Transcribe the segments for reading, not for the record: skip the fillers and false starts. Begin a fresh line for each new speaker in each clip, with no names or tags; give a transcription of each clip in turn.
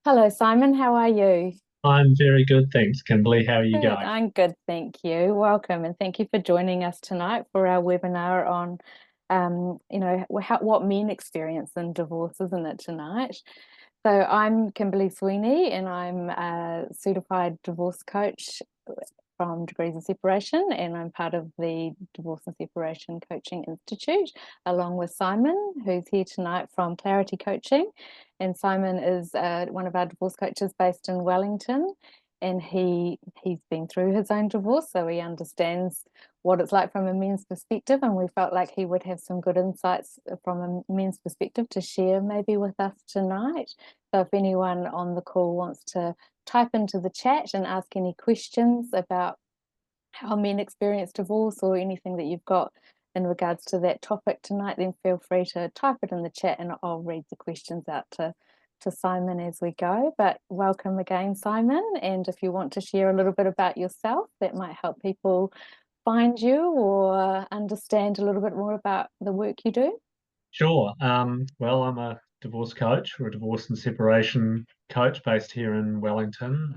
Hello, Simon. How are you?
I'm very good, thanks, Kimberly. How are you
Good.
going?
I'm good, thank you. Welcome, and thank you for joining us tonight for our webinar on, what men experience in divorce, isn't it, tonight? So I'm Kimberly Sweeney, and I'm a certified divorce coach from Degrees of Separation, and I'm part of the Divorce and Separation Coaching Institute, along with Simon, who's here tonight from Clarity Coaching. And Simon is one of our divorce coaches based in Wellington, and he's been through his own divorce, so he understands what it's like from a men's perspective, and we felt like he would have some good insights from a men's perspective to share maybe with us tonight. So if anyone on the call wants to type into the chat and ask any questions about how men experience divorce or anything that you've got in regards to that topic tonight, then feel free to type it in the chat and I'll read the questions out to Simon as we go. But welcome again, Simon. And if you want to share a little bit about yourself, that might help people find you or understand a little bit more about the work you do.
Sure. Well, I'm a divorce coach or a divorce and separation coach based here in Wellington,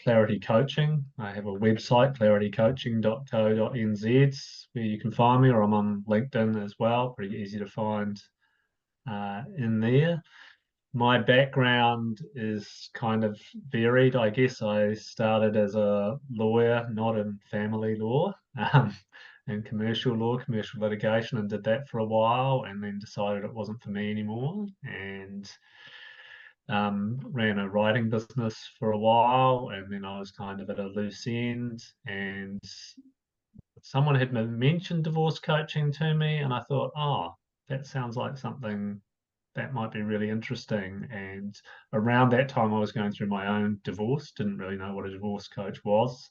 Clarity Coaching. I have a website, claritycoaching.co.nz, where you can find me, or I'm on LinkedIn as well. Pretty easy to find in there. My background is kind of varied. I guess I started as a lawyer, not in family law, in commercial law, commercial litigation, and did that for a while, and then decided it wasn't for me anymore, and ran a writing business for a while, and then I was kind of at a loose end, and someone had mentioned divorce coaching to me, and I thought, oh, that sounds like something that might be really interesting. And around that time, I was going through my own divorce, didn't really know what a divorce coach was.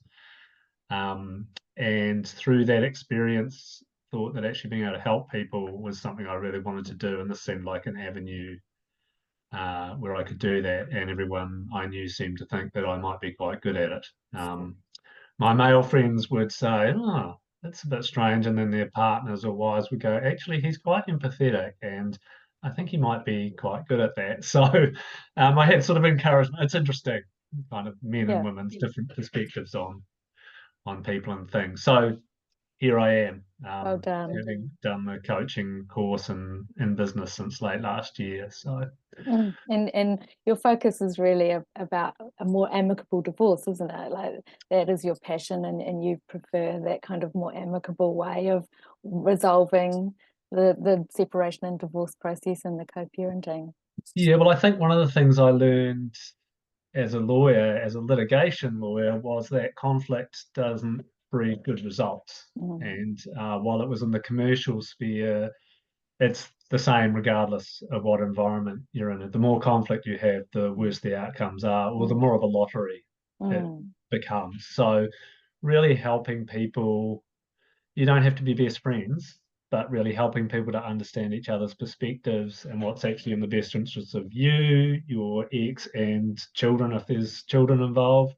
Um, and through that experience, thought that actually being able to help people was something I really wanted to do. And this seemed like an avenue where I could do that. And everyone I knew seemed to think that I might be quite good at it. My male friends would say, oh, that's a bit strange. And then their partners or wives would go, actually, he's quite empathetic. And I think he might be quite good at that. So I had sort of encouragement. It's interesting, kind of men and
Yeah.
women's different perspectives on people and things. So here I am,
Well done.
having done the coaching course in business since late last year. So
And your focus is really about a more amicable divorce, isn't it? Like that is your passion, and you prefer that kind of more amicable way of resolving the separation and divorce process and the co-parenting.
yeah, well, I think one of the things I learned as a lawyer, as a litigation lawyer, was that conflict doesn't breed good results.
Mm,
And while it was in the commercial sphere, it's the same regardless of what environment you're in. The more conflict you have, the worse the outcomes are, or the
mm,
more of a lottery it
mm.
becomes. So, really helping people, you don't have to be best friends, but really helping people to understand each other's perspectives and what's actually in the best interests of you, your ex, and children if there's children involved.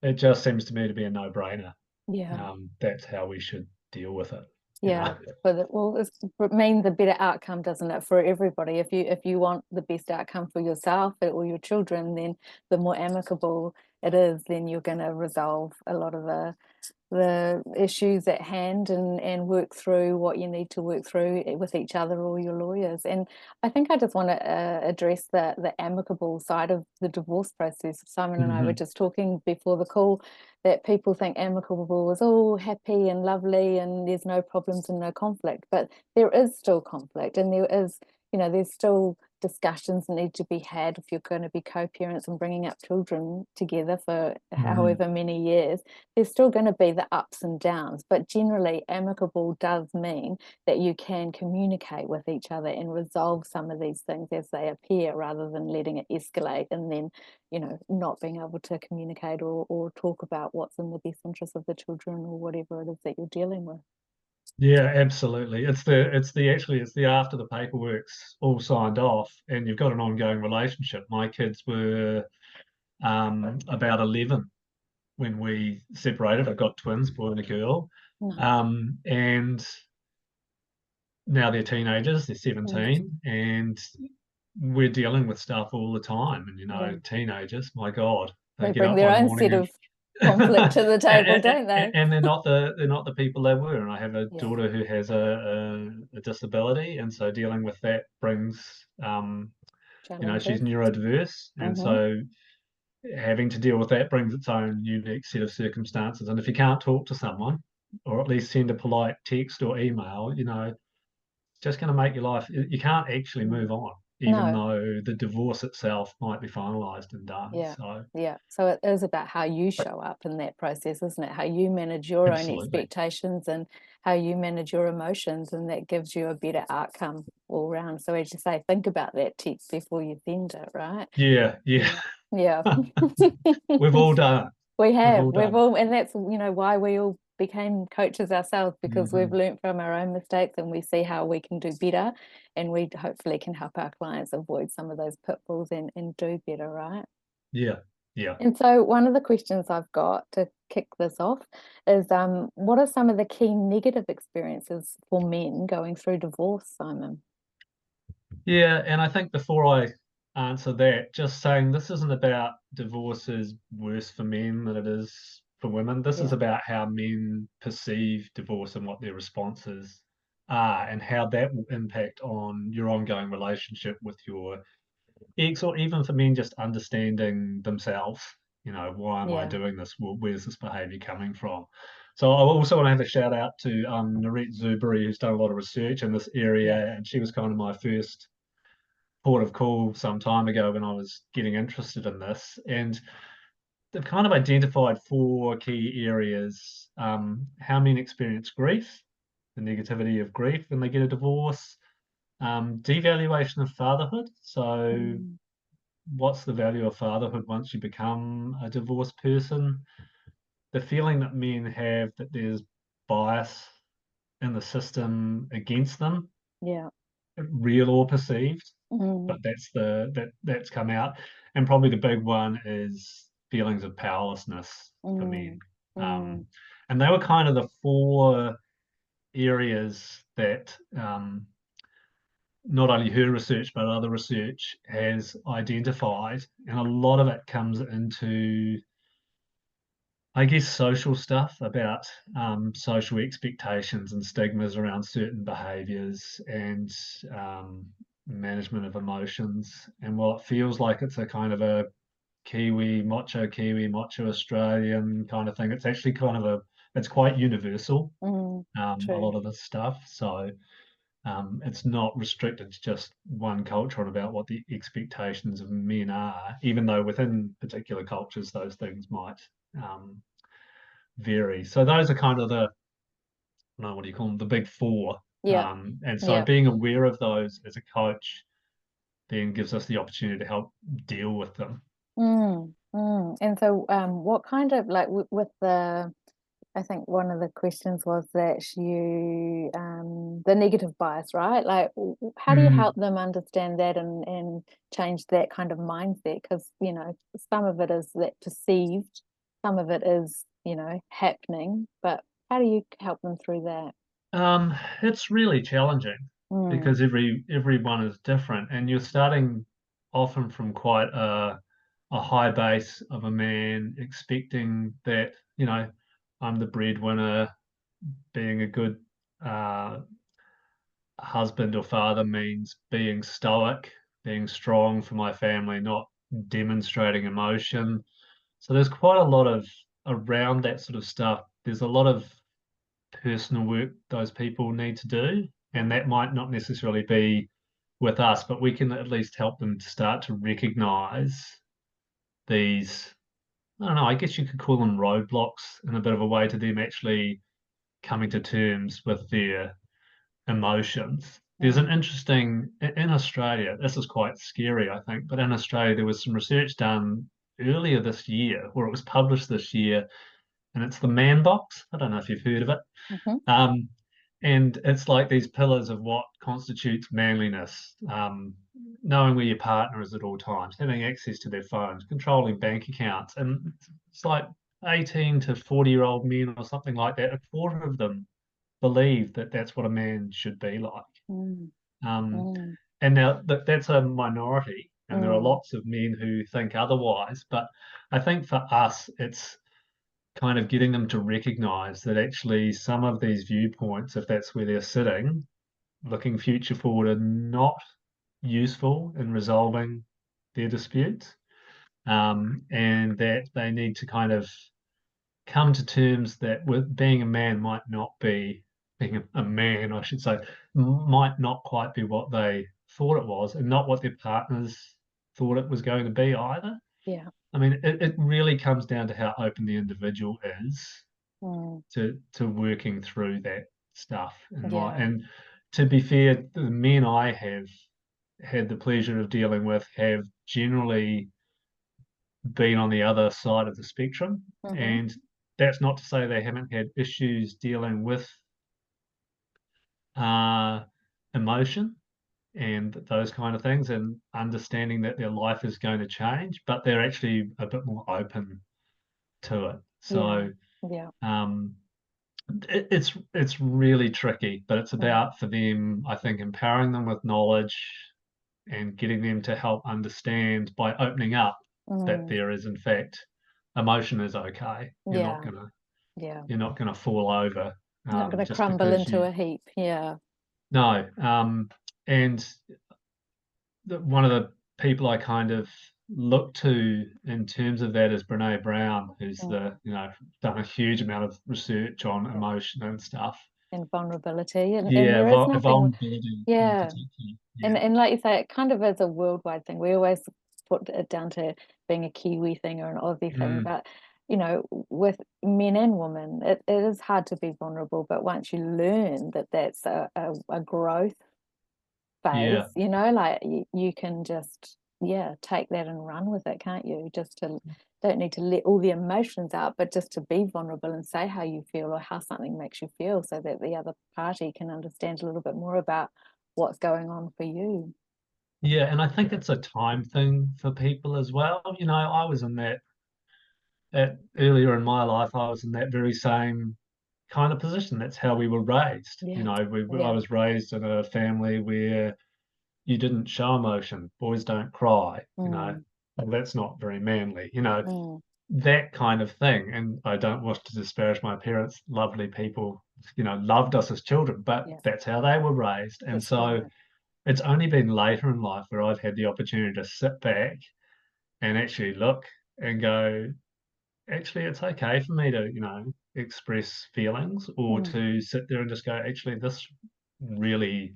It just seems to me to be a no-brainer.
Yeah.
That's how we should deal with it, you
Yeah,
know.
it means a better outcome, doesn't it, for everybody? If you want the best outcome for yourself or your children, then the more amicable it is, then you're going to resolve a lot of the issues at hand and work through what you need to work through with each other or your lawyers. And I think I just want to address the amicable side of the divorce process. Simon and I were
Mm-hmm.
just talking before the call that people think amicable is all happy and lovely and there's no problems and no conflict, but there is still conflict, and there is, there's still discussions that need to be had if you're going to be co-parents and bringing up children together for
Mm-hmm.
however many years. There's still going to be the ups and downs, but generally amicable does mean that you can communicate with each other and resolve some of these things as they appear rather than letting it escalate and then, not being able to communicate or talk about what's in the best interest of the children or whatever it is that you're dealing with.
Yeah, absolutely. It's the after the paperwork's all signed off and you've got an ongoing relationship. My kids were about 11 when we separated. I've got twins, boy and a girl.
Nice.
And now they're teenagers, they're
Mm,
17, and we're dealing with stuff all the time, and
Yeah.
teenagers, my God, they
They
get
bring
up
their
one
own
morning
set
and
of conflict to the table,
and,
don't they?
and they're not the people they were. And I have a
Yeah.
daughter who has a disability, and so dealing with that brings she's
Challenges.
neurodiverse, and
Mm-hmm.
so having to deal with that brings its own unique set of circumstances. And if you can't talk to someone, or at least send a polite text or email, it's just going to make your life. You can't actually move on, even
No.
though the divorce itself might be finalised and done.
Yeah.
So
Yeah. So it is about how you show up in that process, isn't it? How you manage your own
absolutely,
expectations and how you manage your emotions, and that gives you a better outcome all round. So as you say, think about that text before you send it, right?
yeah, yeah.
Yeah.
We've all done it.
We
We've
have.
all
We've
done
all, and that's, why we all became coaches ourselves,
it.
because we've learned from our own mistakes and we see how we can do better, and we hopefully can help our clients avoid some of those pitfalls and do better, right?
Yeah, yeah.
And so one of the questions I've got to kick this off is, what are some of the key negative experiences for men going through divorce, Simon?
Yeah, and I think before I answer that, just saying this isn't about divorce is worse for men than it is for women. This is
Yeah,
about how men perceive divorce and what their responses are, and how that will impact on your ongoing relationship with your ex, or even for men just understanding themselves. Why am I
yeah,
doing this? Where's this behavior coming from? So I also want to have a shout out to Narit Zuberi, who's done a lot of research in this
yeah,
area, and she was kind of my first port of call some time ago when I was getting interested in this. And they've kind of identified four key areas: how men experience grief, the negativity of grief when they get a divorce, devaluation of fatherhood. So,
mm,
what's the value of fatherhood once you become a divorced person? The feeling that men have that there's bias in the system against them,
yeah,
real or perceived, but
mm,
that's come out. And probably the big one is feelings of powerlessness for
mm,
men. Um,
mm,
and they were kind of the four areas that not only her research but other research has identified, and a lot of it comes into, I guess, social stuff about social expectations and stigmas around certain behaviors, and management of emotions. And while it feels like it's a kind of a Kiwi, macho Australian kind of thing, it's actually it's quite universal,
mm,
a
true.
lot of this stuff. So it's not restricted to just one culture and about what the expectations of men are, even though within particular cultures those things might um, vary. So those are kind of the, I don't know, what do you call them, the big four.
Yeah,
And so
yeah.
being aware of those as a coach then gives us the opportunity to help deal with them.
And so, what kind of, like, with the, I think one of the questions was that the negative bias, right? Like, how do you help
Mm,
them understand that and change that kind of mindset? Because, some of it is that perceived, some of it is, happening, but how do you help them through that?
it's really challenging
Mm,
because everyone is different, and you're starting often from quite a high base of a man expecting that, I'm the breadwinner, being a good uh, husband or father means being stoic, being strong for my family, not demonstrating emotion. So there's quite a lot of around that sort of stuff. There's a lot of personal work those people need to do, and that might not necessarily be with us, but we can at least help them to start to recognize these. I don't know, I guess you could call them roadblocks in a bit of a way to them actually coming to terms with their emotions. There's an
mm,
interesting, in Australia, this is quite scary, I think, but in Australia, there was some research done earlier this year, or it was published this year, and it's the Man Box. I don't know if you've heard of it.
mhm,
Um, and it's like these pillars of what constitutes manliness: knowing where your partner is at all times, having access to their phones, controlling bank accounts. And it's like 18 to 40-year-old men or something like that, a quarter of them believe that that's what a man should be like.
mm,
Um,
mm.
and now that's a minority, and there are
Mm,
lots of men who think otherwise. But I think for us, it's kind of getting them to recognize that actually some of these viewpoints, if that's where they're sitting, looking future forward, are not useful in resolving their disputes, and that they need to kind of come to terms that with being a man might not be being a man, I should say, might not quite be what they thought it was, and not what their partners thought it was going to be either.
yeah.
I mean, it really comes down to how open the individual is
Mm,
to working through that stuff in life.
yeah.
And to be fair, the men I have had the pleasure of dealing with have generally been on the other side of the spectrum.
Mm-hmm.
And that's not to say they haven't had issues dealing with uh, emotion and those kind of things, and understanding that their life is going to change, but they're actually a bit more open to it.
Yeah.
So
Yeah.
um, it's really tricky, but it's
Mm,
about for them, I think, empowering them with knowledge and getting them to help understand by opening up that
mm,
there is in fact emotion is okay.
yeah. Yeah.
You're not gonna fall over
Not going to
just
crumble
because
into
you
a heap. Yeah.
no. And one of the people I kind of look to in terms of that is Brene Brown, who's
Mm,
done a huge amount of research on
yeah.
emotion and stuff.
And vulnerability. And
Yeah,
there is nothing,
vulnerability in
yeah.
particular. Yeah.
And like you say, it kind of is a worldwide thing. We always put it down to being a Kiwi thing or an Aussie thing,
Mm,
but with men and women, it is hard to be vulnerable. But once you learn that that's a growth
yeah.
phase, like you can just, yeah, take that and run with it, can't you? Just to don't need to let all the emotions out, but just to be vulnerable and say how you feel or how something makes you feel so that the other party can understand a little bit more about what's going on for you.
Yeah, and I think it's a time thing for people as well. I was in that earlier in my life, I was in that very same kind of position. That's how we were raised.
Yeah,
I
yeah.
was raised in a family where you didn't show emotion. Boys don't cry.
Mm,
Well, that's not very manly,
mm,
that kind of thing. And I don't want to disparage my parents, lovely people, loved us as children, but
yeah,
that's how they were raised. And
that's
so
right.
it's only been later in life where I've had the opportunity to sit back and actually look and go, actually, it's okay for me to, express feelings, or
Mm,
to sit there and just go, actually, this really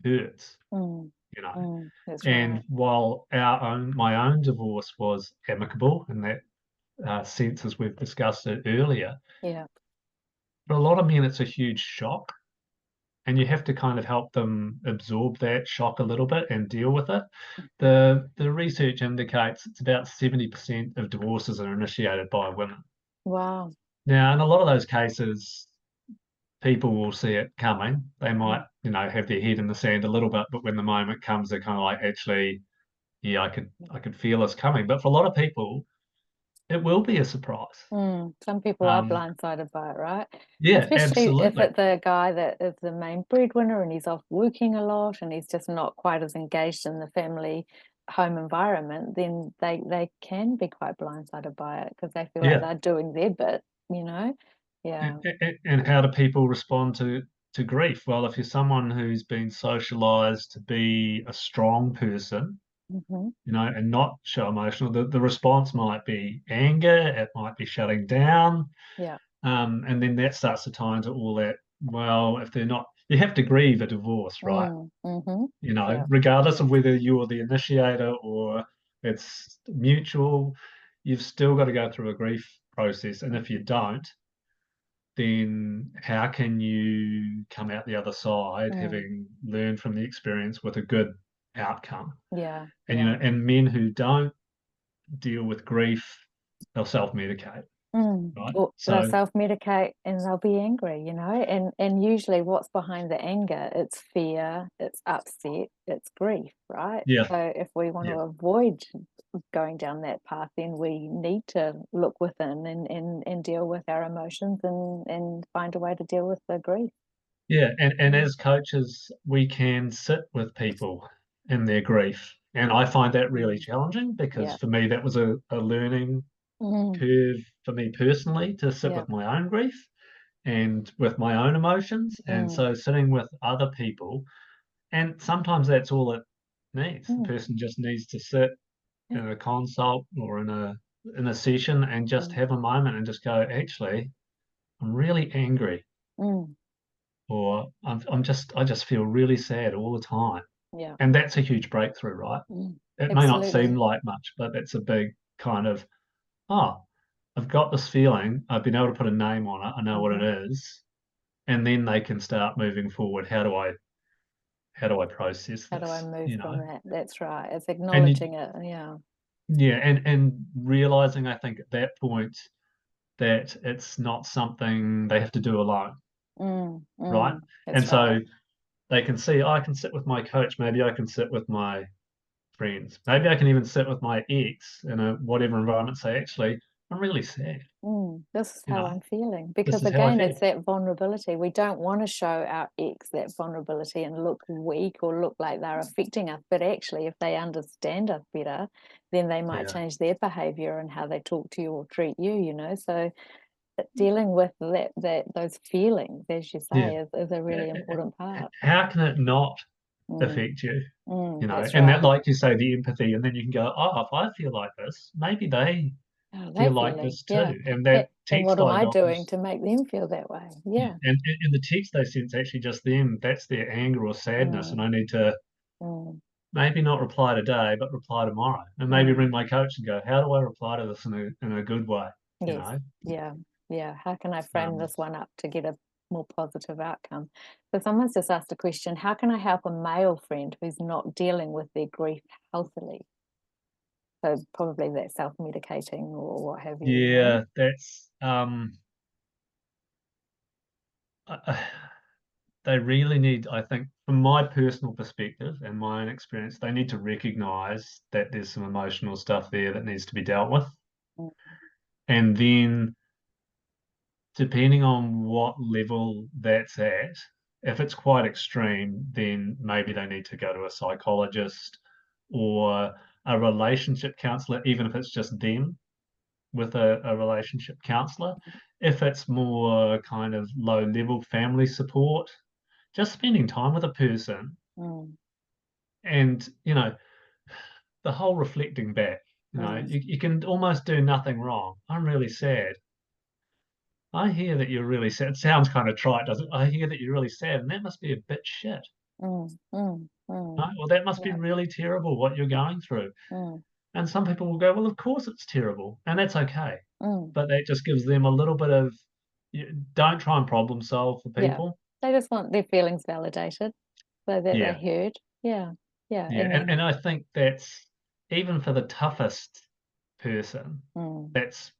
hurts,
mm,
you know.
that's right.
And while my own divorce was amicable in that sense, as we've discussed it earlier,
Yeah.
for a lot of men, it's a huge shock. And you have to kind of help them absorb that shock a little bit and deal with it.
Mhm.
The research indicates it's about 70% of divorces are initiated by women.
Wow.
Now, in a lot of those cases, people will see it coming. They
Mm,
might, have their head in the sand a little bit, but when the moment comes, they're kind of like, actually, yeah, I could feel this coming. But for a lot of people, it will be a surprise.
Some people are
Um,
blindsided by it, right?
yeah,
Especially if
absolutely.
it's a guy that is the main breadwinner and he's off working a lot and he's just not quite as engaged in the family home environment, then they can be quite blindsided by it because they feel like
Yeah.
they're doing their bit, you know? Yeah.
And how do people respond to grief? Well, if you're someone who's been socialized to be a strong person,
Hmm.
and not show emotional, the response might be anger, it might be shutting down.
Yeah.
And then that starts to tie into all that. Well, if they're not, you have to grieve a divorce, right?
Mm-hmm. Yeah.
Regardless of whether you're the initiator or it's mutual, you've still got to go through a grief process. And if you don't, then how can you come out the other side
Mm,
having learned from the experience with a good outcome?
yeah.
And
Yeah.
and men who don't deal with grief, they'll self-medicate, right?
Or they'll
So
self-medicate and they'll be angry, and usually what's behind the anger? It's fear, it's upset, it's grief, right?
yeah,
So if we want to
yeah,
avoid going down that path, then we need to look within and deal with our emotions and find a way to deal with the grief.
yeah. And
Mm,
as coaches, we can sit with people in their grief. And I find that really challenging because
Yeah.
for me, that was a learning
Mm.
curve for me personally to sit
Yeah.
with my own grief and with my own emotions. And
Mm.
so sitting with other people, and sometimes that's all it needs. The
Mm.
person just needs to sit
Yeah.
in a consult or in a session and just
Mm.
have a moment and just go, actually, I'm really angry,
Mm.
or I just feel really sad all the time.
Yeah.
And that's a huge breakthrough, right?
Mm.
It may not seem
Absolutely.
like much, but that's a big kind of, oh, I've got this feeling. I've been able to put a name on it. I know what it
Mhm.
is. And then they can start moving forward. How do I process
How do I
this?
move
You
from
know?
that? That's right. It's
And
acknowledging it. Yeah.
yeah, and realizing I think at that point that it's not something they have to do alone,
Mm.
right?
Mm.
And
That's right.
so they can see, I can sit with my coach, maybe I can sit with my friends. Maybe I can even sit with my ex in a whatever environment, say, actually, I'm really sad.
Mm, this is
You
how
know,
I'm feeling.
this
Because
is how I
again,
feel.
it's that vulnerability. We don't want to show our ex that vulnerability and look weak or look like they're affecting us. But actually, if they understand us better, then they might
Yeah.
change their behavior and how they talk to you or treat you, you know. So dealing with that those feelings, as you
Yeah.
say, is a really important part.
How can it not
Mm,
affect you? You know,
that's
and that,
right.
like you say, the empathy, and then you can go, oh, if I feel like this, maybe they
How
feel
they
like
feeling?
this
Yeah.
too. And that
And what
text
am
I
I
got
doing
was,
to make them feel that way?
yeah,
Yeah.
and the text they sent's actually just them. That's their anger or sadness, and
Mm,
I need to
mm,
maybe not reply today, but reply tomorrow, and maybe
mm.
ring my coach and go, how do I reply to this in a good way? You
Yes.
know,
Yeah. Yeah. How can I frame
um,
this one up to get a more positive outcome? So someone's just asked a question, how can I help a male friend who's not dealing with their grief healthily? So probably that's self-medicating or what have you, you know?
yeah, that's they really need, I think, from my personal perspective and my own experience, they need to recognize that there's some emotional stuff there that needs to be dealt with.
Mm,
And then, depending on what level that's at, if it's quite extreme, then maybe they need to go to a psychologist or a relationship counselor, even if it's just them with a relationship counselor. If it's more kind of low level family support, just spending time with a person
mm,
and, the whole reflecting back,
mm,
you can almost do nothing wrong. I'm really sad. I hear that you're really sad. It sounds kind of trite, doesn't it? I hear that you're really sad, and that must be a bit shit.
mm, mm, mm.
Right? Well, that must be
Yeah.
really terrible what you're going through.
Mm,
And some people will go, well, of course it's terrible, and that's okay.
mm.
But that just gives them a little bit of, don't try and problem solve for
Yeah.
people.
They just want their feelings validated so that they're
Yeah,
heard. Yeah. Yeah.
yeah.
And
And
then
I think that's, even for the toughest person,
mm,
that's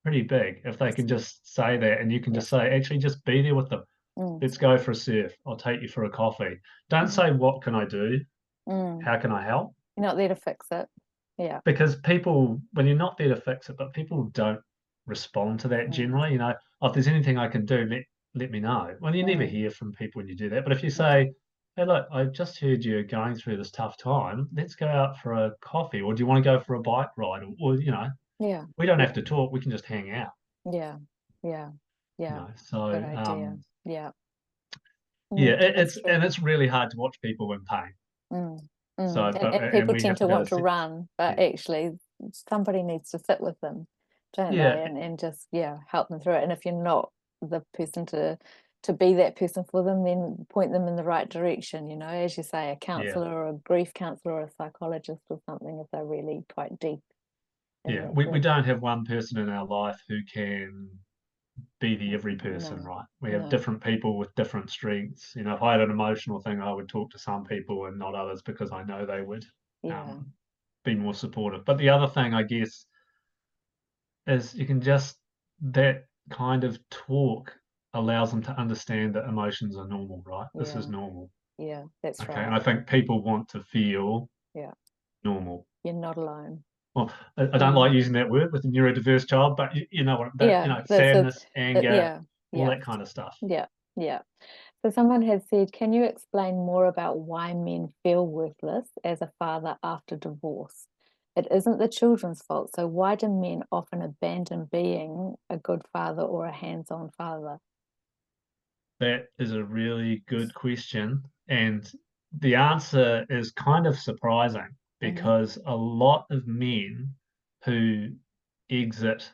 pretty big if they
that's
can just say that, and you can just
yes.
say, actually, just be there with them.
Mm,
Let's go for a surf. I'll take you for a coffee. Don't
mm,
say, what can I do?
mm.
How can I help?
You're not there to fix it. Yeah.
Because people, when you're not there to fix it, but people don't respond to that
Mm,
generally, oh, if there's anything I can do, let me know. Well, you never
mm,
hear from people when you do that. But if you
mm.
say, hey, look, I just heard you're going through this tough time. Let's go out for a coffee, or do you want to go for a bike ride? Or
Yeah.
we don't
Yeah.
have to talk. We can just hang out.
Yeah. Yeah. Yeah. Good
So
idea. Yeah.
yeah,
Mm, that's
and
true.
it's really hard to watch people in pain.
Mm,
So,
And,
but
and
and
people
we
tend
have to
to
be able
want
to
to
see.
run, but
Yeah,
actually somebody needs to sit with them, don't
yeah,
they? And just yeah, help them through it. And if you're not the person to be that person for them, then point them in the right direction, you know, as you say, a
yeah,
counselor or a grief counselor or a psychologist or something if they're really quite deep in
yeah.
that
We
grief.
don't have one person in our life who can be the every person,
No,
right? We have
no,
different people with different strengths. If I had an emotional thing, I would talk to some people and not others because I know they would
yeah,
um, be more supportive. But the other thing, I guess, is you can just, that kind of talk allows them to understand that emotions are normal, right? This is
yeah,
normal.
yeah, that's
Okay. And
right.
I think people want to feel
Yeah,
normal.
you're not alone.
Well, I don't
Mm.
like using that word with a neurodiverse child, but you know what,
Yeah, that's a
sadness, anger,
yeah,
all
yeah,
that kind of stuff.
yeah, yeah. So someone has said, can you explain more about why men feel worthless as a father after divorce? It isn't the children's fault, so why do men often abandon being a good father or a hands-on father?
That is a really good question. And the answer is kind of surprising
Mm-hmm.
because a lot of men who exit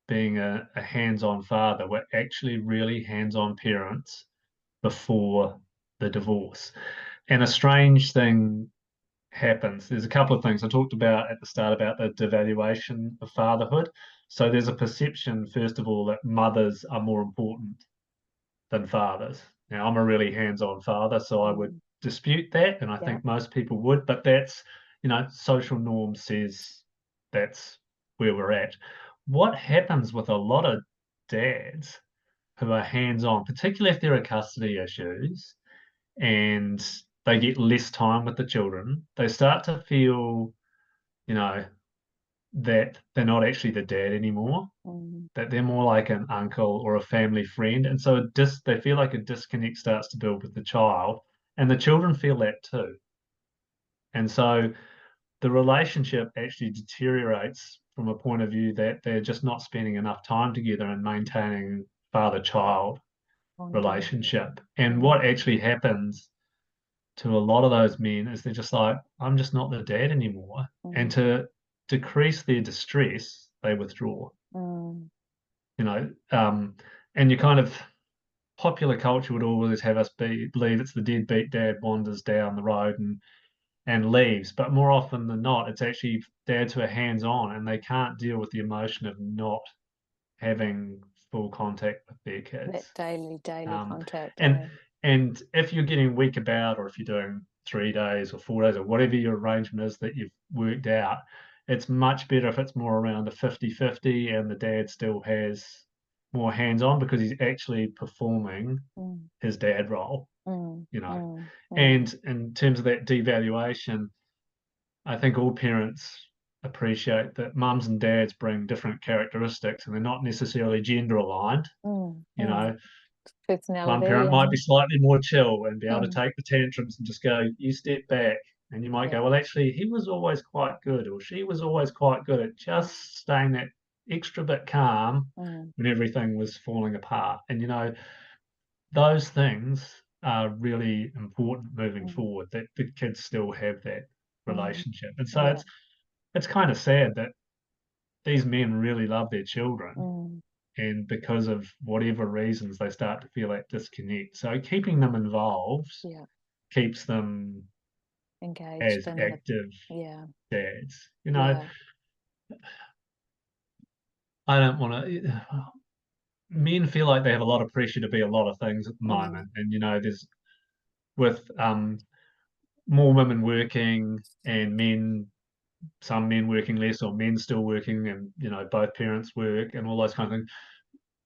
being a hands-on father were actually really hands-on parents before the divorce. And a strange thing happens. There's a couple of things I talked about at the start about the devaluation of fatherhood. So there's a perception, first of all, that mothers are more important than fathers. Now, I'm a really hands-on father, so I would
Mm.
dispute that, and I
Yeah.
think most people would, but that's, social norm says that's where we're at. What happens with a lot of dads who are hands-on, particularly if there are custody issues and they get less time with the children, they start to feel, you know, that they're not actually the dad anymore,
Mm.
that they're more like an uncle or a family friend. And so they feel like a disconnect starts to build with the child, and the children feel that too. And so the relationship actually deteriorates from a point of view that they're just not spending enough time together and maintaining father-child
Bonding.
relationship. And
Mm.
what actually happens to a lot of those men is they're just like, I'm just not the dad anymore. And
Mm.
to decrease their distress, they withdraw.
Mm.
You know, and you kind of popular culture would always have us believe it's the deadbeat dad wanders down the road and leaves, but more often than not, it's actually dads who are hands on and they can't deal with the emotion of not having full contact with their
That
kids.
daily
Um,
contact,
and
eh?
and if you're getting week about, or if you're doing 3 days or 4 days or whatever your arrangement is that you've worked out, it's much better if it's more around a 50-50 and the dad still has more hands-on because he's actually performing
Mm.
his dad role,
Mm.
you know.
Mm. Mm.
And in terms of that devaluation, I think all parents appreciate that mums and dads bring different characteristics and they're not necessarily gender aligned.
Mm.
You
Mm.
know, one
Personality
parent might be
and
slightly more chill and be able to
mm.
take the tantrums and just go, you step back. And you might
Yeah.
go, well, actually, he was always quite good, or she was always quite good at just staying that extra bit calm
Mm.
when everything was falling apart. And, those things are really important moving
Mm.
forward, that the kids still have that
Mm.
relationship. And so
Yeah.
it's kind of sad that these men really love their children,
Mm.
and because of whatever reasons they start to feel that disconnect. So keeping them involved
Yeah.
keeps them
Engaged
as
in the
active
yeah.
dads.
Yeah.
I don't want to. Men feel like they have a lot of pressure to be a lot of things at the
Mm.
moment, and there's with more women working and some men working less, or men still working, and both parents work and all those kind of things.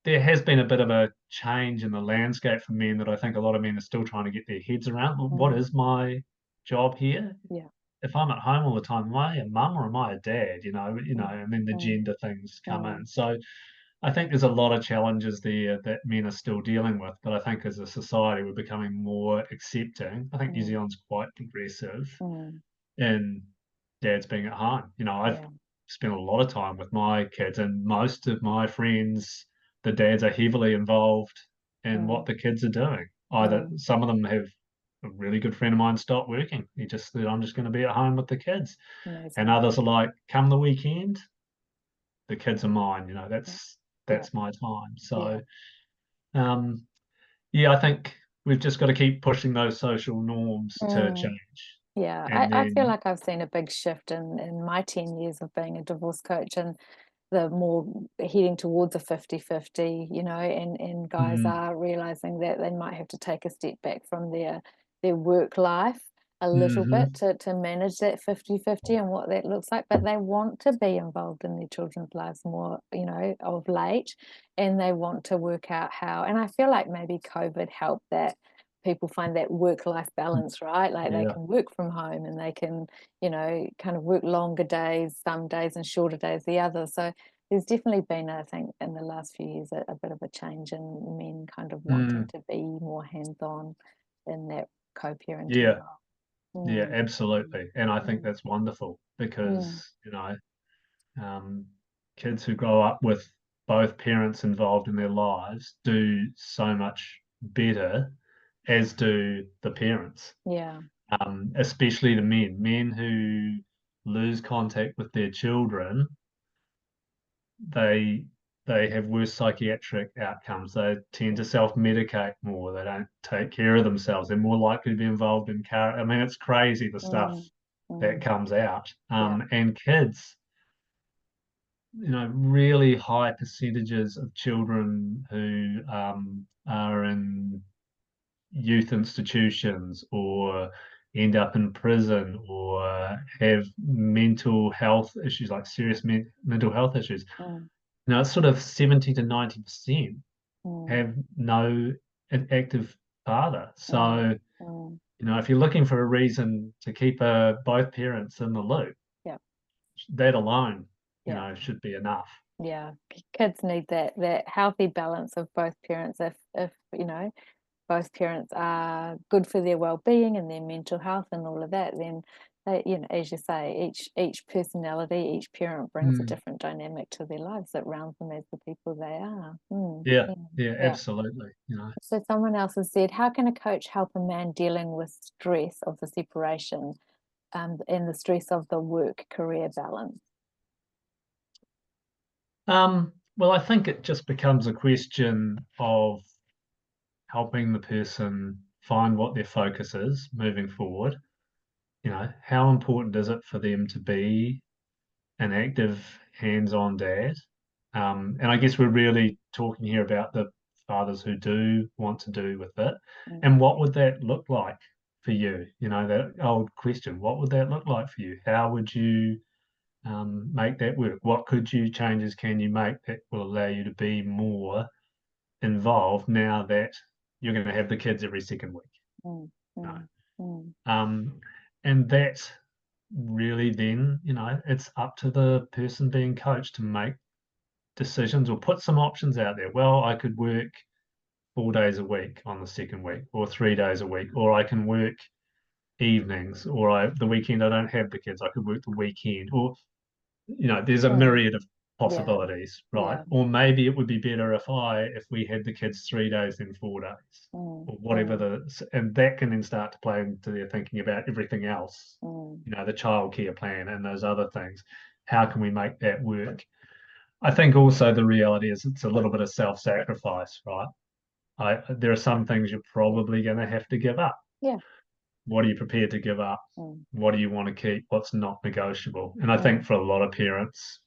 There has been a bit of a change in the landscape for men that I think a lot of men are still trying to get their heads around. Well, what
Mm.
is my job here?
Yeah.
If I'm at home all the time, am I a mum or am I a dad?
Mm.
And then the
Mm.
gender things come
Mm.
in. So I think there's a lot of challenges there that men are still dealing with. But I think as a society, we're becoming more accepting. I think New
Mm.
Zealand's quite progressive
Mm.
in dads being at home. I've
Yeah.
spent a lot of time with my kids, and most of my friends, the dads are heavily involved in what
Mm.
the kids are doing. Either
Mm.
some of them have a really good friend of mine stopped working. He just said, I'm just going to be at home with the kids. And
Amazing.
others are like, come the weekend, the kids are mine.
Yeah. Yeah.
That's my time.
Yeah.
So um, yeah, I think we've just got to keep pushing those social norms to
Mm.
change.
Yeah.
And
I feel
then
like I've seen a big shift in my 10 years of being a divorce coach, and the more heading towards a 50-50, and guys
mm,
are realizing that they might have to take a step back from their work life a little bit
mhm.
to manage that 50-50 and what that looks like, but they want to be involved in their children's lives more, of late, and they want to work out how. And I feel like maybe COVID helped that people find that work-life balance, right? Like they
Yeah.
can work from home and they can kind of work longer days some days and shorter days the others. So there's definitely been, I think, in the last few years, a bit of a change in men kind of wanting
Mm,
to be more hands-on in that co-parenting
yeah,
role.
yeah,
Mm,
absolutely. And I think
mm,
that's wonderful
mm,
because, um, kids who grow up with both parents involved in their lives do so much better, as do the parents,
yeah.
especially the men who lose contact with their children. They have worse psychiatric outcomes. They tend to self-medicate more. They don't take care of themselves. They're more likely to be involved in car. I mean, it's crazy the stuff
Mm,
that
mm,
comes out.
yeah.
And kids, really high percentages of children who are in youth institutions or end up in prison or have mental health issues, like serious mental health issues.
Mm,
It's sort of 70 to 90%
mm,
have no active father.
mm,
So,
mm,
if you're looking for a reason to keep both parents in the loop,
yeah.
that alone,
Yeah.
should be enough.
Yeah. Kids need that healthy balance of both parents. If both parents are good for their well-being and their mental health and all of that, then they, as you say, each personality, each parent brings a
Mm.
different dynamic to their lives that rounds them as the people they are. Mm,
Yeah,
yeah,
yeah,
yeah.
absolutely.
So someone else has said, how can a coach help a man dealing with stress of the separation, and the stress of the work career balance?
Well, I think it just becomes a question of helping the person find what their focus is moving forward. How important is it for them to be an active, hands-on dad? And I guess we're really talking here about the fathers who do want to do with it.
Mm,
And what would that look like for you? That old question, what would that look like for you? How would you make that work? What changes can you make that will allow you to be more involved now that you're going to have the kids every second week?
mm,
No.
mm, mm,
Um, and that really then, it's up to the person being coached to make decisions or put some options out there. Well, I could work 4 days a week on the second week, or 3 days a week, or I can work evenings, or the weekend I don't have the kids, I could work the weekend, or there's a
mm.
myriad of
Yeah,
possibilities, right?
yeah.
Or maybe it would be better if we had the kids 3 days then 4 days,
Mm,
or whatever
mm,
and that can then start to play into their thinking about everything else,
mm,
the childcare plan and those other things. How can we make that work? I think also the reality is it's a little bit of self-sacrifice, right? There are some things you're probably going to have to give up.
yeah.
What are you prepared to give up?
Mm,
What do you want to keep? What's not negotiable? And I
mm,
think for a lot of parents,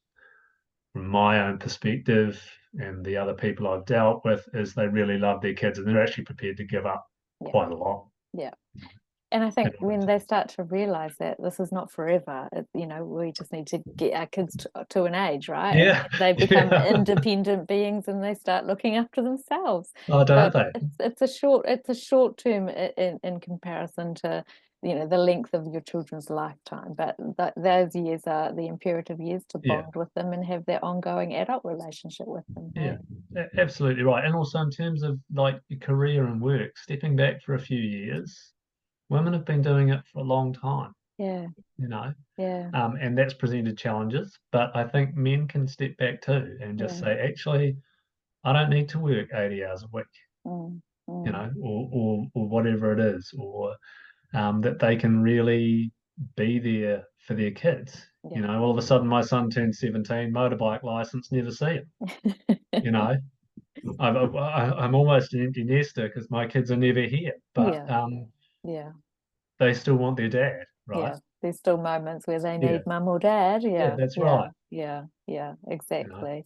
from my own perspective and the other people I've dealt with, is they really love their kids and they're actually prepared to give up
yeah,
quite a lot.
yeah. And I
in
think
order
when
to-
they start to realize that this is not forever, we just need to get our kids to an age, right? And
Yeah,
they become
yeah.
independent beings and they start looking after themselves.
Oh,
So
don't they?
it's a short term in comparison to, the length of your children's lifetime. But those years are the imperative years to
Yeah,
bond with them and have that ongoing adult relationship with them.
yeah,
Hey?
absolutely right. And also in terms of like your career and work, stepping back for a few years, women have been doing it for a long time,
Yeah,
you know,
yeah,
and that's presented challenges. But I think men can step back too and just
yeah.
say, actually, I don't need to work 80 hours a week,
Mm, mm,
or whatever it is, or that they can really be there for their kids.
yeah.
All of a sudden, my son turned 17, motorbike license, never see him. You know, I'm almost an empty nester because my kids are never here, but
Yeah, yeah,
they still want their dad, right?
yeah. There's still moments where they
Yeah,
need mum or dad.
yeah,
Yeah,
that's
yeah,
right.
yeah, yeah,
You know,
exactly.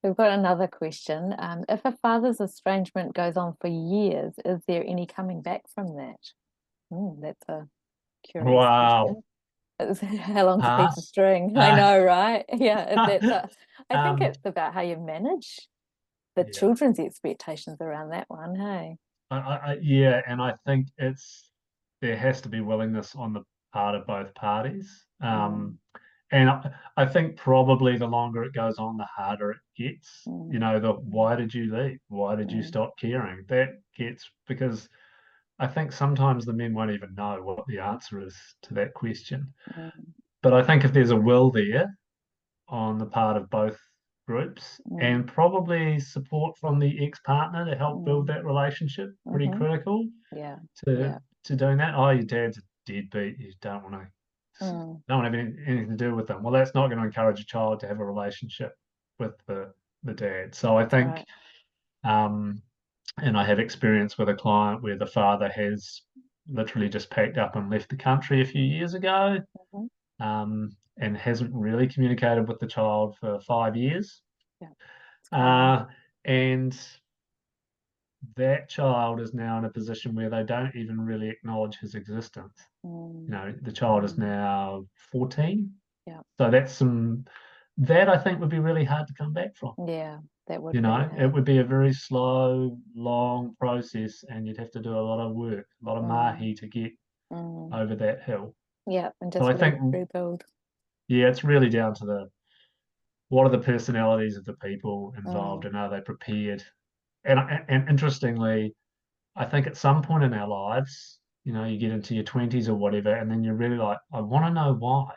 We've got another question. If a father's estrangement goes on for years, is there any coming back from that? That's a curious
wow.
question. How long's a
Huh?
piece of string? I
Uh,
know, right? Yeah, I think
um,
it's about how you manage the
yeah,
children's expectations around that one. Hey.
yeah, and I think there has to be willingness on the part of both parties.
Mm,
And I think probably the longer it goes on, the harder it gets. You know, the why did you leave? Why did you stop caring? That gets, because I think sometimes the men won't even know what the answer is to that question. But I think if there's a will there on the part of both groups and probably support from the ex-partner to help build that relationship, pretty critical
Yeah.
to doing that. Oh, your dad's a deadbeat. You don't want to have anything to do with them. Well, that's not going to encourage a child to have a relationship with the dad. So I think, and I have experience with a client where the father has literally just packed up and left the country a few years ago, and hasn't really communicated with the child for 5 years. And that child is now in a position where they don't even really acknowledge his existence. You know, the child is now 14. So that I think would be really hard to come back from.
Yeah, that would
You know,
be.
it would be a very slow, long process, and you'd have to do a lot of work, a lot of mahi to get over that hill.
Yeah, and
So
just
I think,
rebuild.
yeah, it's really down to what are the personalities of the people involved, and are they prepared? And interestingly, I think at some point in our lives, you know, you get into your 20s or whatever, and then you're really like, I want to know why.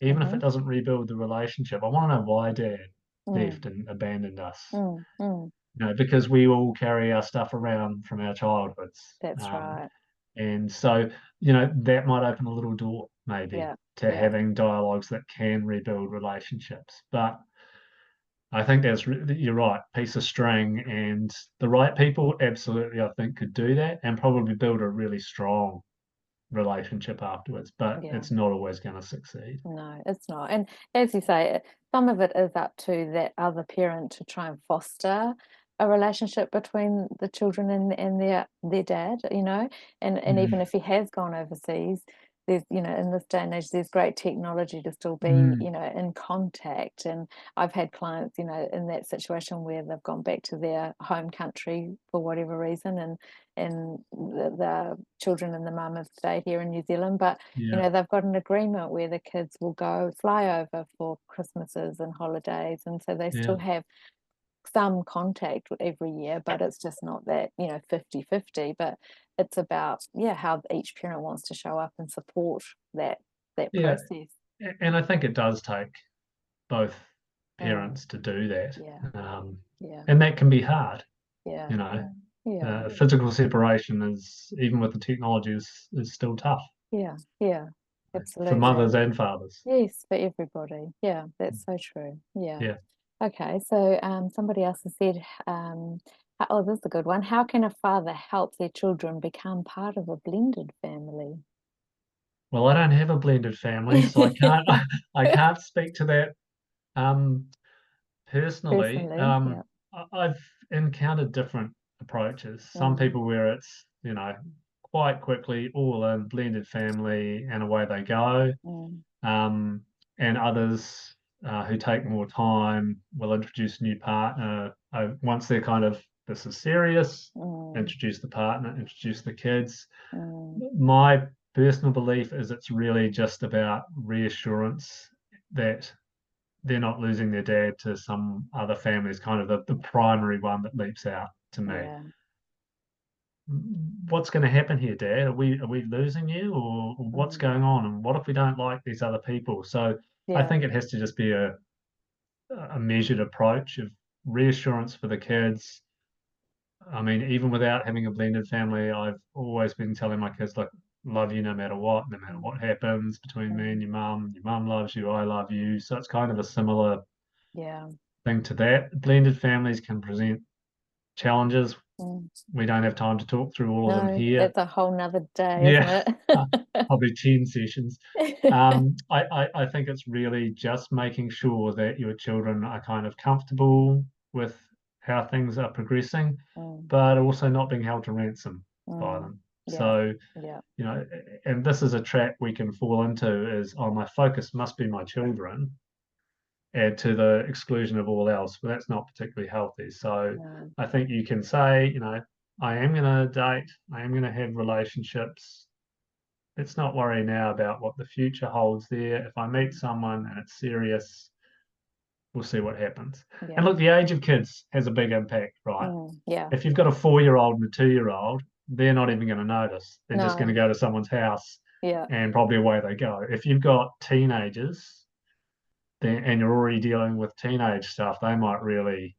Even if it doesn't rebuild the relationship, I want to know why dad left and abandoned us. You know, because we all carry our stuff around from our childhoods.
That's right.
And so, you know, that might open a little door maybe to having dialogues that can rebuild relationships. But I think you're right, piece of string, and the right people absolutely, I think, could do that and probably build a really strong relationship afterwards, but it's not always going to succeed.
No, it's not. And as you say, some of it is up to that other parent to try and foster a relationship between the children and their dad, you know, and even if he has gone overseas, there's, you know, in this day and age, there's great technology to still be, you know, in contact. And I've had clients, you know, in that situation where they've gone back to their home country for whatever reason, and the children and the mum have stayed here in New Zealand, but you know, they've got an agreement where the kids will go fly over for Christmases and holidays, and so they still have some contact every year, but it's just not that, you know, 50-50, but it's about how each parent wants to show up and support that process.
And I think it does take both parents to do that. And that can be hard. You know, physical separation is, even with the technology, is still tough.
Absolutely,
for mothers and fathers.
Yes, for everybody. Yeah, that's so true. Okay, so somebody else has said, oh, this is a good one. How can a father help their children become part of a blended family?
Well, I don't have a blended family, so I can't speak to that personally. I've encountered different approaches. Some people where it's, you know, quite quickly all in blended family and away they go. And others who take more time will introduce a new partner once they're kind of, this is serious, introduce the partner, introduce the kids. My personal belief is it's really just about reassurance that they're not losing their dad to some other family is kind of the primary one that leaps out to me. What's going to happen here, Dad? Are we losing you, or what's going on? And what if we don't like these other people? So I think it has to just be a measured approach of reassurance for the kids. I mean, even without having a blended family, I've always been telling my kids, look, love you no matter what happens between me and your mum. Your mum loves you, I love you. So it's kind of a similar thing to that. Blended families can present challenges. We don't have time to talk through all of them here.
That's a whole nother day, isn't
it? Probably 10 sessions. I think it's really just making sure that your children are kind of comfortable with how things are progressing, but also not being held to ransom by them. So, you know, and this is a trap we can fall into is, oh, my focus must be my children, and to the exclusion of all else, but that's not particularly healthy. So I think you can say, you know, I am going to date, I am going to have relationships. let's not worry now about what the future holds there. If I meet someone and it's serious, we'll see what happens. And
Yeah.
look, the age of kids has a big impact, right?
Yeah.
If you've got a 4-year-old and a 2-year-old, they're not even going to notice. They're just going to
No.
go to someone's house
Yeah.
and probably away they go. If you've got teenagers and you're already dealing with teenage stuff, they might really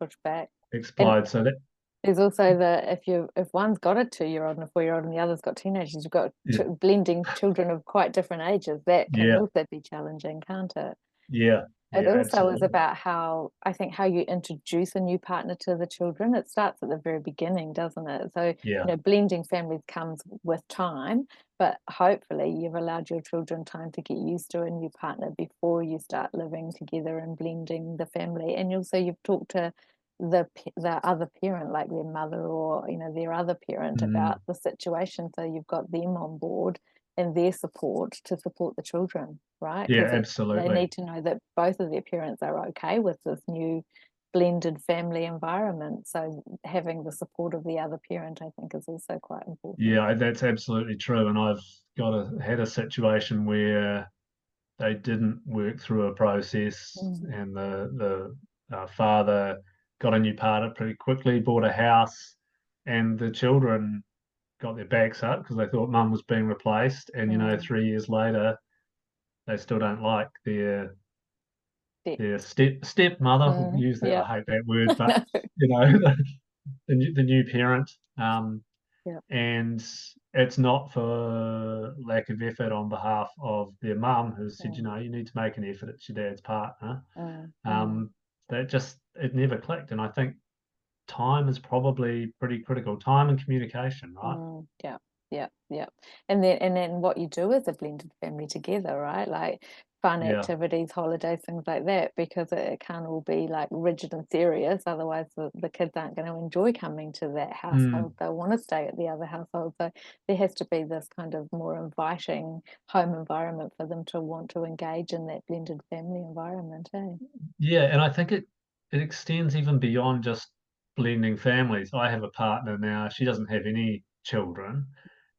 Push back. And
explode. So that,
there's also if one's got a 2-year-old and a 4-year-old and the other's got teenagers, you've got
yeah,
blending children of quite different ages. That can
yeah,
also be challenging, can't it?
yeah,
It
yeah,
also is
absolutely.
about how you introduce a new partner to the children. It starts at the very beginning, doesn't it? So,
Yeah,
blending families comes with time, but hopefully you've allowed your children time to get used to a new partner before you start living together and blending the family. And also you've talked to the other parent, like their mother or their other parent,
mm,
about the situation. So you've got them on board and their support to support the children, right?
yeah,
Because they
absolutely.
need to know that both of their parents are okay with this new blended family environment. So having the support of the other parent, I think, is also quite important.
Yeah, that's absolutely true. And I've had a situation where they didn't work through a process,
Mm,
and the father got a new partner pretty quickly, bought a house, and the children got their backs up because they thought mum was being replaced. And
mm,
3 years later, they still don't like
yeah,
their stepmother. We'll use that.
yeah,
I hate that word, but
no,
the new parent.
yeah,
And it's not for lack of effort on behalf of their mum, who said,
mm,
you need to make an effort. It's your dad's partner.
mm, mm,
Um, it never clicked. And I think time is probably pretty critical. Time and communication, right?
yeah, yeah, yeah. And then what you do is a blended family together, right? Like fun
Yeah.
activities, holidays, things like that, because it can't all be like rigid and serious. Otherwise, the kids aren't going to enjoy coming to that
Mm.
household. They'll want to stay at the other household. So there has to be this kind of more inviting home environment for them to want to engage in that blended family environment, eh?
Yeah, and I think it extends even beyond just blending families. I have a partner now. She doesn't have any children,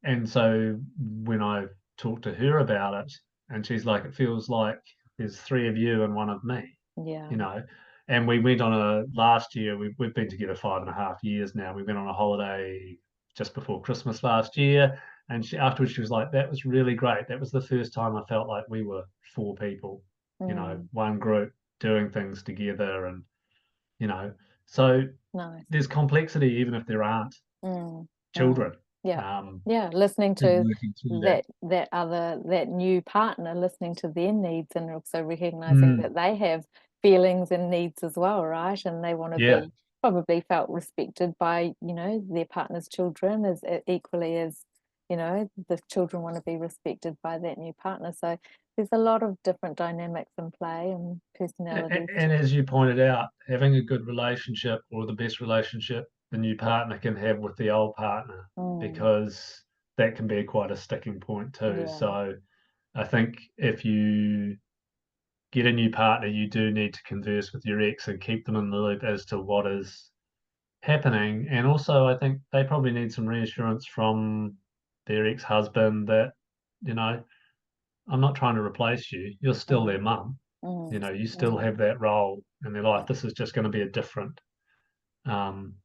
and so when I talk to her about it, and she's like, "It feels like there's three of you and one of me,"
Yeah.
you know. And we went on a last year. We've been together 5.5 years now. We went on a holiday just before Christmas last year, and afterwards she was like, "That was really great. That was the first time I felt like we were four people,
Mm,
one group doing things together." And you know so
nice.
there's complexity even if there aren't
Mm, mm.
children,
Yeah.
um
Yeah, listening
in
to
working through that.
that new partner, listening to their needs and also recognizing
Mm,
that they have feelings and needs as well, right? And they want to
yeah,
be probably felt respected by, their partner's children as equally as, the children want to be respected by that new partner. So there's a lot of different dynamics in play and personalities.
and as you pointed out, having a good relationship, or the best relationship the new partner can have with the old partner,
Mm,
because that can be quite a sticking point too.
yeah.
So I think if you get a new partner, you do need to converse with your ex and keep them in the loop as to what is happening. And also, I think they probably need some reassurance from their ex-husband that, you know, I'm not trying to replace you. You're still
Mm,
their mum.
mm,
You still
mm,
have that role in their life.
yeah.
This is just going to be a different um,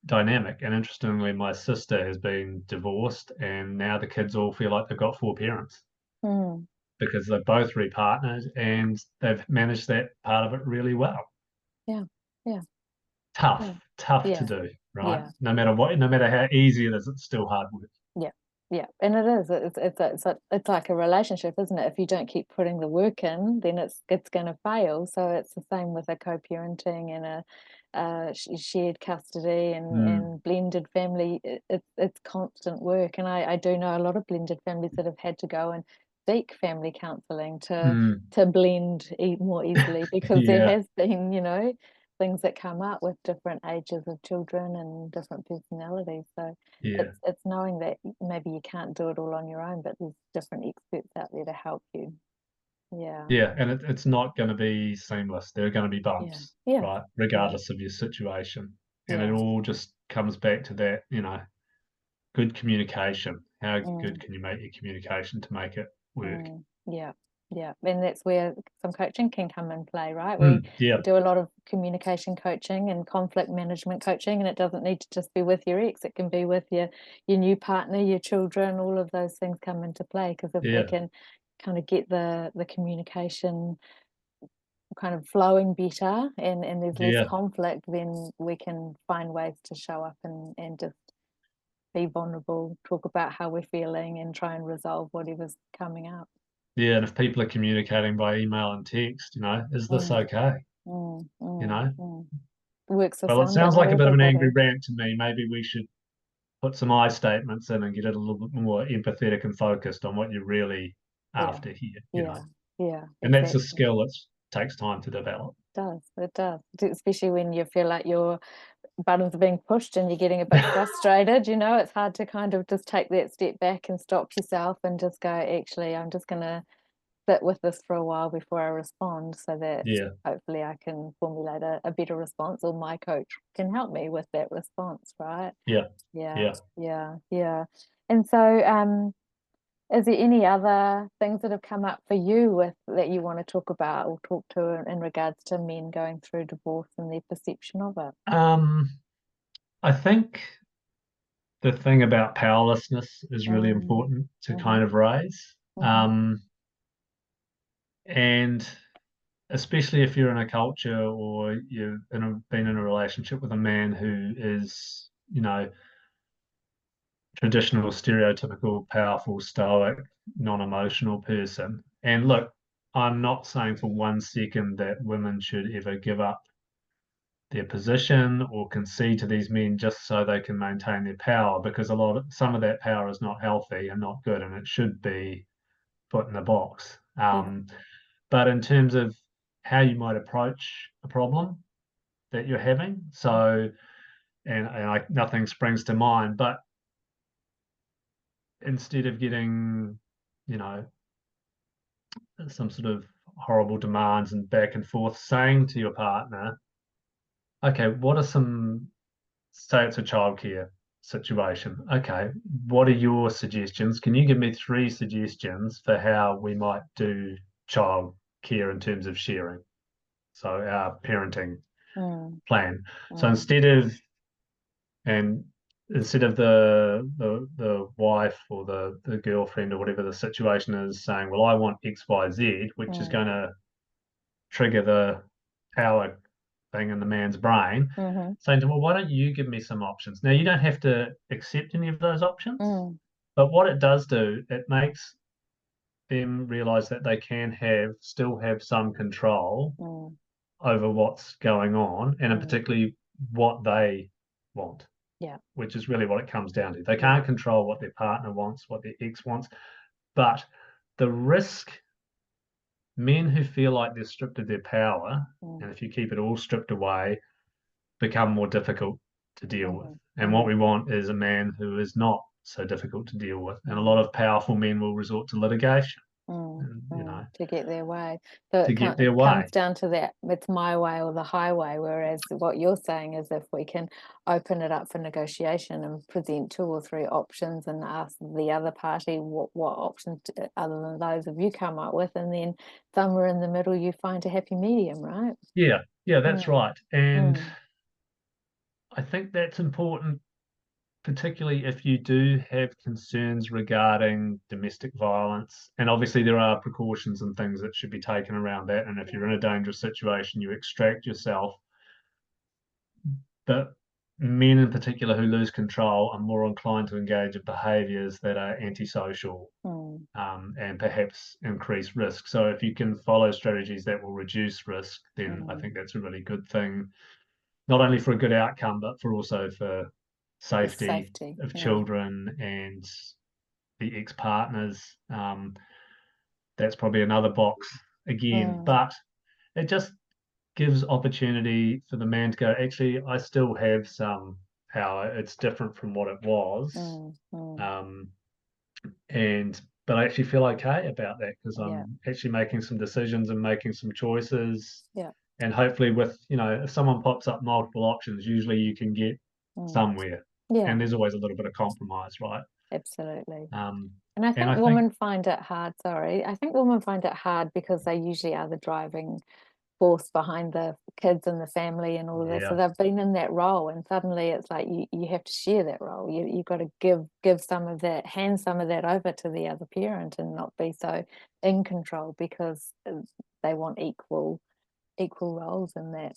dynamic. And interestingly, my sister has been divorced, and now the kids all feel like they've got four parents
Mm,
because they're both repartnered and they've managed that part of it really well.
yeah. Yeah. Yeah.
Tough to
Yeah.
do, right?
Yeah.
No matter what, no matter how easy it is, it's still hard work.
Yeah, yeah, and it is. It's like a relationship, isn't it? If you don't keep putting the work in, then it's going to fail. So it's the same with a co-parenting and a shared custody
Mm,
and blended family. It's constant work, and I do know a lot of blended families that have had to go and seek family counselling
mm,
to blend more easily because there
yeah,
has been, things that come up with different ages of children and different personalities. So
yeah,
it's knowing that maybe you can't do it all on your own, but there's different experts out there to help you. Yeah,
yeah. And it's not going to be seamless. There are going to be
yeah,
bumps,
yeah,
right?
yeah,
Regardless of your situation. And it
yeah,
all just comes back to that, good communication, How
mm,
good can you make your communication to make it work?
yeah, yeah. And that's where some coaching can come in play, right?
Yeah,
We do a lot of communication coaching and conflict management coaching, and it doesn't need to just be with your ex. It can be with your new partner, your children. All of those things come into play, because if we
yeah,
can kind of get the communication kind of flowing better, and there's less
yeah,
conflict, then we can find ways to show up and just be vulnerable, talk about how we're feeling, and try and resolve whatever's coming up.
yeah. And if people are communicating by email and text, is this
Mm,
okay?
mm,
You
mm,
know?
mm. Works for
Well, it
some, but
sounds
not
like a bit of an angry
everybody.
rant to me. Maybe we should put some I statements in and get it a little bit more empathetic and focused on what you're really
Yeah,
after here.
yeah, yeah,
And that's a
exactly.
skill that takes time to develop.
It does, especially when you feel like your buttons are being pushed and you're getting a bit frustrated. It's hard to kind of just take that step back and stop yourself and just go, actually, I'm just going to sit with this for a while before I respond, so that
Yeah,
hopefully I can formulate a better response, or my coach can help me with that response, right?
yeah,
Yeah,
yeah.
yeah, yeah. And so, is there any other things that have come up for you with that you want to talk about or talk to in regards to men going through divorce and their perception of it?
Um, I think the thing about powerlessness is really
Mm,
important to
mm-hmm,
kind of raise.
mm-hmm,
And especially if you're in a culture or been in a relationship with a man who is, traditional, stereotypical, powerful, stoic, non-emotional person. And look, I'm not saying for 1 second that women should ever give up their position or concede to these men just so they can maintain their power, because some of that power is not healthy and not good, and it should be put in a box.
yeah,
But in terms of how you might approach a problem that you're having, so nothing springs to mind, but instead of getting, you know, some sort of horrible demands and back and forth, saying to your partner, okay, what are some, say it's a childcare situation. Okay, what are your suggestions? Can you give me 3 suggestions for how we might do child care in terms of sharing? So our parenting
mm,
plan. So
mm,
and instead of the wife or the girlfriend or whatever the situation is saying, well, I want XYZ, which is
mm,
going to trigger the power thing in the man's brain,
mm-hmm,
saying to him, well, why don't you give me some options? Now, you don't have to accept any of those options,
mm,
but what it does do, it makes them realize that they still have some control
mm,
over what's going on, and in
mm.
particularly what they want,
Yeah,
which is really what it comes down to. They
yeah,
can't control what their partner wants, what their ex wants, but the risk, men who feel like they're stripped of their power,
mm,
and if you keep it all stripped away, become more difficult to deal with.
mm-hmm,
And what
mm-hmm,
we want is a man who is not so difficult to deal with. And a
mm-hmm.
lot of powerful men will resort to litigation,
Mm,
and,
to get their way. So
to
it
get their
comes
way.
down to that, it's my way or the highway. Whereas what you're saying is, if we can open it up for negotiation and present 2 or 3 options and ask the other party what options other than those have you come up with, and then somewhere in the middle you find a happy medium, right?
Yeah, yeah, that's
Mm,
right. And
mm,
I think that's important, particularly if you do have concerns regarding domestic violence. And obviously, there are precautions and things that should be taken around that. And if
yeah,
you're in a dangerous situation, you extract yourself. But men in particular who lose control are more inclined to engage in behaviors that are antisocial,
mm,
and perhaps increase risk. So if you can follow strategies that will reduce risk, then I
mm.
think that's a really good thing, not only for a good outcome, but for
The
safety
safety,
of
yeah.
children and the ex-partners. That's probably another box again,
Mm,
but it just gives opportunity for the man to go, actually, I still have some power. It's different from what it was.
mm, mm,
Um, and but I actually feel okay about that, because
yeah,
I'm actually making some decisions and making some choices.
yeah,
And hopefully with, if someone pops up multiple options, usually you can get
mm,
somewhere.
yeah.
And there's always a little bit of compromise, right?
absolutely.
Um,
And I
and
think
I think,
women find it hard, sorry, I think women find it hard because they usually are the driving force behind the kids and the family and all of this. So
yeah,
they've been in that role, and suddenly it's like you have to share that role. You got to give some of that, hand some of that over to the other parent, and not be so in control, because they want equal roles in that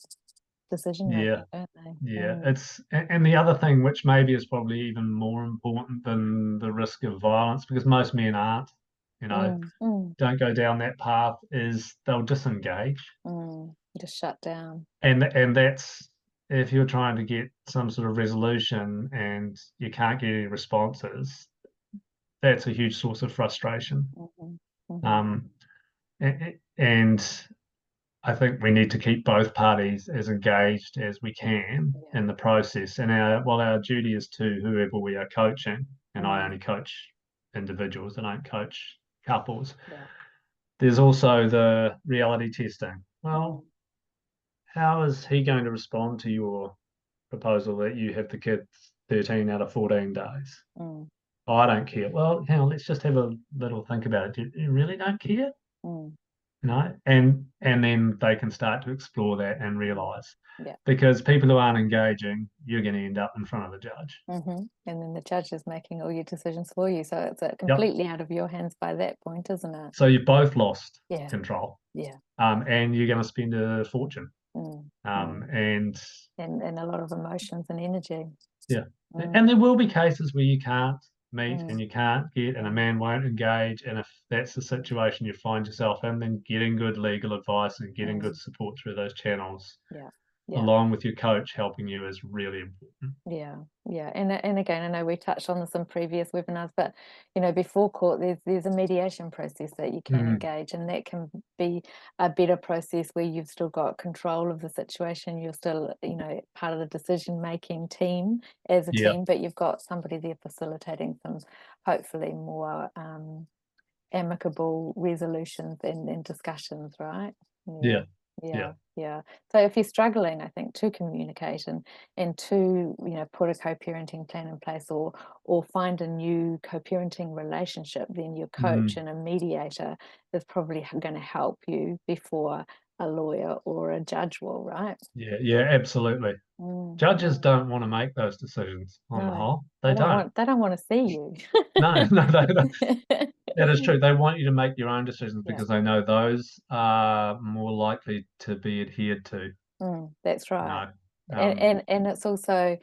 decision
yeah,
making, don't they?
yeah. And the other thing, which maybe is probably even more important than the risk of violence, because most men aren't, you know,
Mm, mm,
don't go down that path, is they'll disengage.
just shut down.
And that's if you're trying to get some sort of resolution and you can't get any responses, that's a huge source of frustration.
Hmm. Hmm.
Um, and I think we need to keep both parties as engaged as we can
Yeah.
in the process. And our duty is to whoever we are coaching, and I
Mm,
only coach individuals, I don't coach couples.
yeah.
There's also the reality testing.
Mm,
Well, how is he going to respond to your proposal that you have the kids 13 out of 14 days?
mm,
Oh, I don't care. Well, hang on, let's just have a little think about it. You really don't care?
mm,
And then they can start to explore that and
mm.
realize,
Yeah.
because people who aren't engaging, you're going to end up in front of the judge.
Hmm. And then the judge is making all your decisions for you. So it's
Yep.
completely out of your hands by that point, isn't it?
So you both lost
Yeah.
control,
Yeah.
and you're going to spend a fortune.
Mm, mm.
And
And a lot of emotions and energy.
yeah, and
Mm,
there will be cases where you can't meet
mm,
and you can't get, and a
mm,
man won't engage. And if that's the situation you find yourself in, then getting good legal advice and getting good
mm.
support through those channels,
Yeah. Yeah.
along with your coach helping you, is really important.
Yeah, yeah, and again, I know we touched on this in previous webinars, but before court, there's a mediation process that you can
Mm,
engage, and that can be a better process where you've still got control of the situation. You're still, part of the decision-making team as a
yeah,
team, but you've got somebody there facilitating some, hopefully more amicable resolutions and discussions, right? Yeah,
yeah, yeah.
yeah, yeah. So if you're struggling, I think, to communicate and to put a co-parenting plan in place, or find a new co-parenting relationship, then your coach
Mm,
and a mediator is probably going to help you before a lawyer or a judge will, right?
yeah, yeah, absolutely.
Mm,
Judges
mm.
don't want to make those decisions on the
No,
whole. They don't.
they don't want to see you.
No, no, that is true. They want you to make your own decisions
Yeah.
because they know those are more likely to be adhered to.
That's right.
No.
And,
Um,
and and it's also,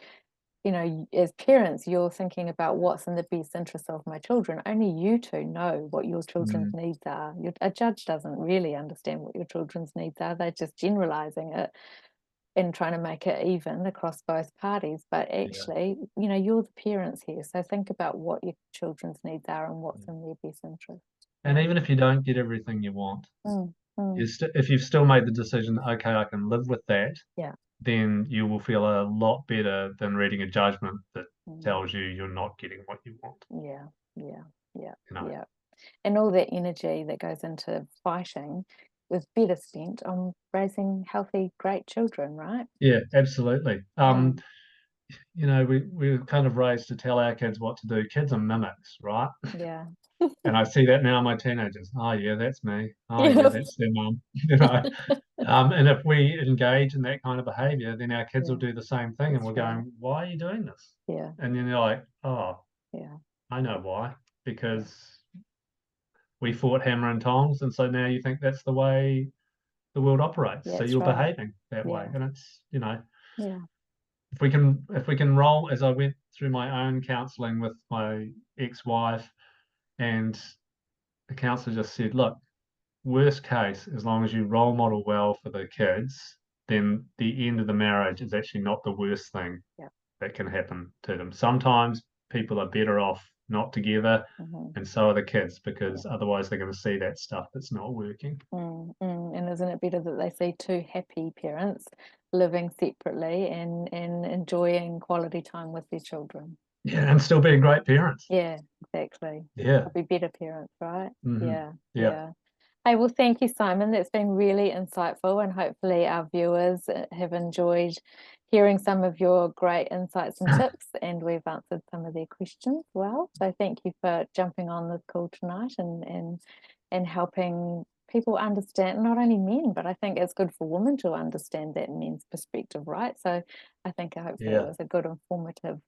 as parents, you're thinking about what's in the best interest of my children. Only you two know what your children's
mm,
needs are. A judge doesn't really understand what your children's needs are. They're just generalizing it and trying to make it even across both parties. But
yeah.
actually, you're the parents here. So think about what your children's needs are and what's in their best interest.
And
Yeah.
even if you don't get everything you want,
Mm, mm,
if you've still made the decision, okay, I can live with that,
yeah.
then you will feel a lot better than reading a judgment that
Mm,
tells you you're not getting what you want.
yeah. Yeah. Yeah.
You know.
Yeah. And all that energy that goes into fighting was better spent on raising healthy, great children, right?
Yeah, absolutely.
Mm,
We're kind of raised to tell our kids what to do. Kids are mimics, right?
yeah.
And I see that now in my teenagers. Oh yeah, that's me. Oh yeah,
Yeah.
that's their mum. You know. And if we engage in that kind of behavior, then our kids will
Yeah,
do the same thing. And
that's
we're
right.
going, why are you doing this?
Yeah,
And then you're like, oh,
yeah,
I know why.
yeah.
Because we fought hammer and tongs, and so now you think that's the way the world operates. So
That's
you're
right.
behaving that way.
Yeah,
And it's,
yeah.
if we can roll, as I went through my own counseling with my ex-wife, and the counselor just said, look, worst case, as long as you role model well for the kids, then the end of the marriage is actually not the worst thing
Yeah.
that can happen to them. Sometimes people are better off not together,
Hmm.
and so are the kids,
Yeah.
because otherwise they're going to see that stuff that's not working.
And isn't it better that they see two happy parents living separately and enjoying quality time with their children?
Yeah, and still being great parents.
Yeah, exactly.
Yeah.
They'll be better parents, right?
Hmm.
Yeah,
Yeah.
yeah. Hey, well, thank you, Simon. That's been really insightful, and hopefully our viewers have enjoyed hearing some of your great insights and tips, and we've answered some of their questions well. So thank you for jumping on this call tonight and helping people understand, not only men, but I think it's good for women to understand that men's perspective, right? So I think hopefully it was a good informative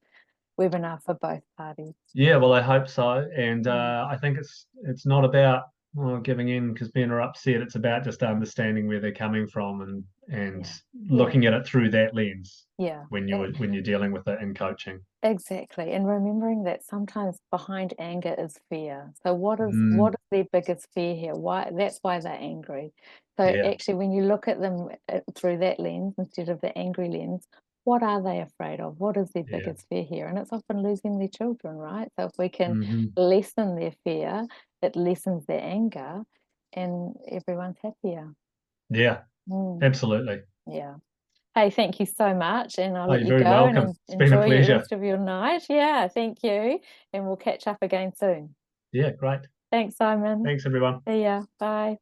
webinar for both parties.
Yeah, well, I hope so. And
Mm.
I think it's not about giving in because men are upset. It's about just understanding where they're coming from and looking at it through that lens when you're dealing with it in coaching.
Exactly. And remembering that sometimes behind anger is fear. So what is their biggest fear here? That's why they're angry. So actually when you look at them through that lens instead of the angry lens, what are they afraid of? What is their biggest fear here? And it's often losing their children, right? So if we can lessen their fear, it lessens their anger and everyone's happier.
Yeah, absolutely.
Yeah. Hey, thank you so much, and I'll let
you're
you
very
go
welcome.
and
It's been a
enjoy the
pleasure.
rest of your night. Yeah, thank you, and we'll catch up again soon.
Yeah, great.
Thanks, Simon.
Thanks, everyone.
See ya. Bye.